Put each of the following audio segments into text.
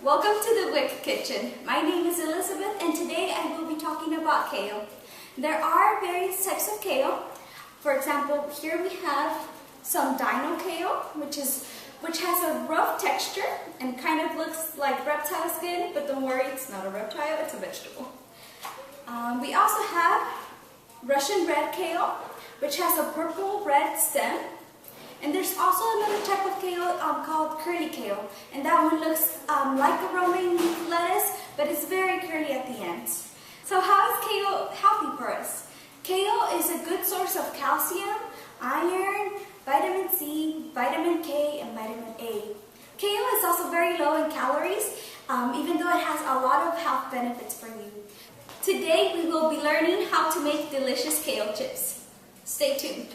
Welcome to the Wick Kitchen. My name is Elizabeth and today I will be talking about kale. There are various types of kale. For example, here we have some dino kale, which has a rough texture and kind of looks like reptile skin, but don't worry, it's not a reptile, it's a vegetable. We also have Russian red kale, which has a purple-red stem. And there's also another type of kale called curly kale, and that one looks like a romaine leaf lettuce, but it's very curly at the ends. So how is kale healthy for us? Kale is a good source of calcium, iron, vitamin C, vitamin K, and vitamin A. Kale is also very low in calories, even though it has a lot of health benefits for you. Today we will be learning how to make delicious kale chips. Stay tuned.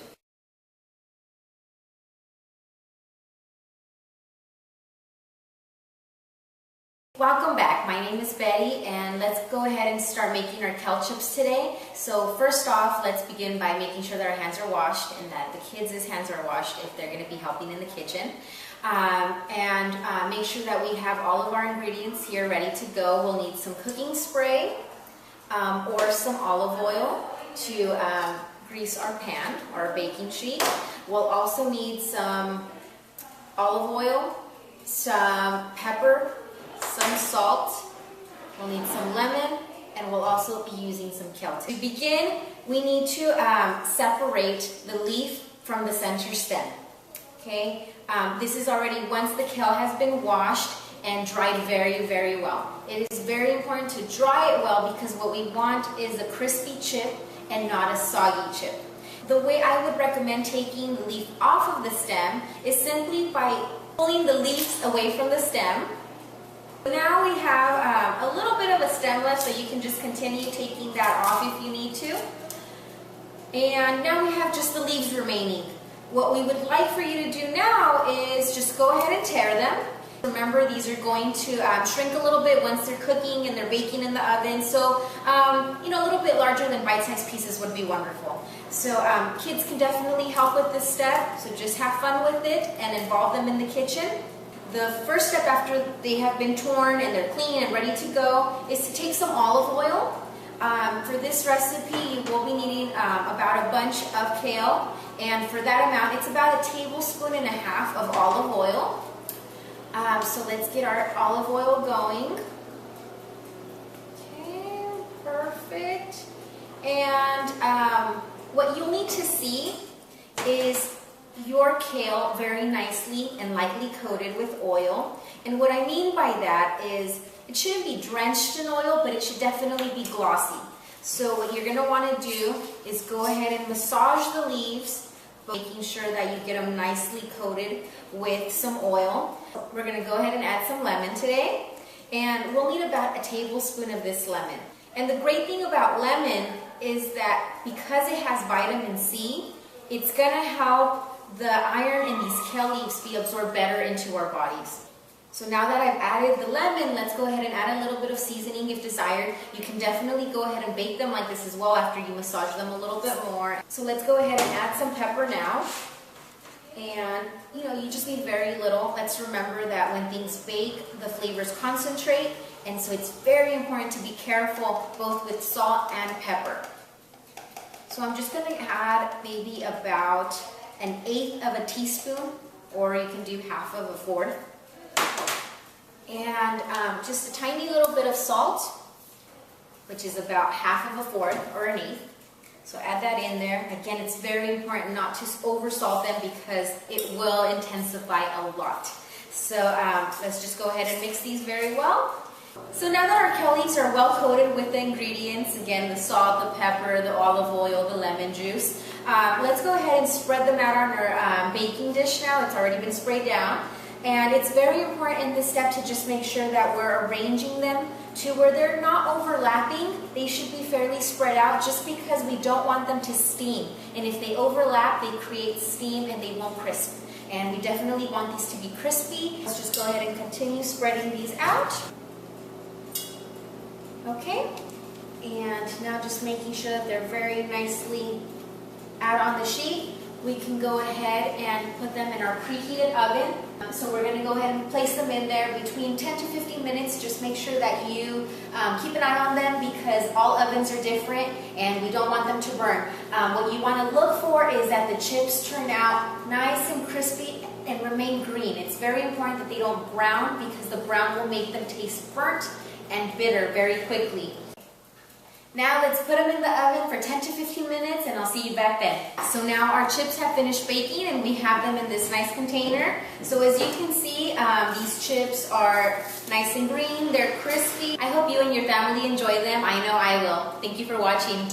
Welcome back. My name is Betty and let's go ahead and start making our kale chips today. So first off, let's begin by making sure that our hands are washed and that the kids' hands are washed if they're going to be helping in the kitchen. Make sure that we have all of our ingredients here ready to go. We'll need some cooking spray or some olive oil to grease our pan or our baking sheet. We'll also need some olive oil, some pepper, some salt, we'll need some lemon, and we'll also be using some kale. To begin, we need to separate the leaf from the center stem. Okay, this is already once the kale has been washed and dried very, very well. It is very important to dry it well because what we want is a crispy chip and not a soggy chip. The way I would recommend taking the leaf off of the stem is simply by pulling the leaves away from the stem. Now we have a little bit of a stem left, so you can just continue taking that off if you need to. And now we have just the leaves remaining. What we would like for you to do now is just go ahead and tear them. Remember, these are going to shrink a little bit once they're cooking and they're baking in the oven. So, a little bit larger than bite-sized pieces would be wonderful. So kids can definitely help with this step, so just have fun with it and involve them in the kitchen. The first step after they have been torn and they're clean and ready to go is to take some olive oil. For this recipe, you will be needing about a bunch of kale, and for that amount, it's about 1.5 tablespoons of olive oil. So let's get our olive oil going. Okay, perfect. And what you'll need to see is your kale very nicely and lightly coated with oil. And what I mean by that is it shouldn't be drenched in oil, but it should definitely be glossy. So what you're going to want to do is go ahead and massage the leaves, making sure that you get them nicely coated with some oil. We're going to go ahead and add some lemon today, and we'll need about 1 tablespoon of this lemon. And the great thing about lemon is that because it has vitamin C, it's going to help the iron in these kale leaves be absorbed better into our bodies. So now that I've added the lemon, let's go ahead and add a little bit of seasoning if desired. You can definitely go ahead and bake them like this as well after you massage them a little bit more. So let's go ahead and add some pepper now. And you just need very little. Let's remember that when things bake, the flavors concentrate, and so it's very important to be careful both with salt and pepper. So I'm just going to add maybe about 1/8 teaspoon, or you can do 1/2 and just a tiny little bit of salt, which is about 1/4 or 1/8. So add that in there. Again, it's very important not to over salt them because it will intensify a lot. So let's just go ahead and mix these very well. So now that our kale leaves are well coated with the ingredients, again, the salt, the pepper, the olive oil, the lemon juice, let's go ahead and spread them out on our baking dish now. It's already been sprayed down. And it's very important in this step to just make sure that we're arranging them to where they're not overlapping. They should be fairly spread out just because we don't want them to steam. And if they overlap, they create steam and they won't crisp. And we definitely want these to be crispy. Let's just go ahead and continue spreading these out. Okay, and now just making sure that they're very nicely out on the sheet. we can go ahead and put them in our preheated oven. So we're going to go ahead and place them in there between 10 to 15 minutes. Just make sure that you keep an eye on them because all ovens are different and we don't want them to burn. What you want to look for is that the chips turn out nice and crispy and remain green. It's very important that they don't brown because the brown will make them taste burnt and bitter very quickly. Now let's put them in the oven for 10 to 15 minutes and I'll see you back then. So now our chips have finished baking and we have them in this nice container. So as you can see, these chips are nice and green, they're crispy. I hope you and your family enjoy them. I know I will. Thank you for watching.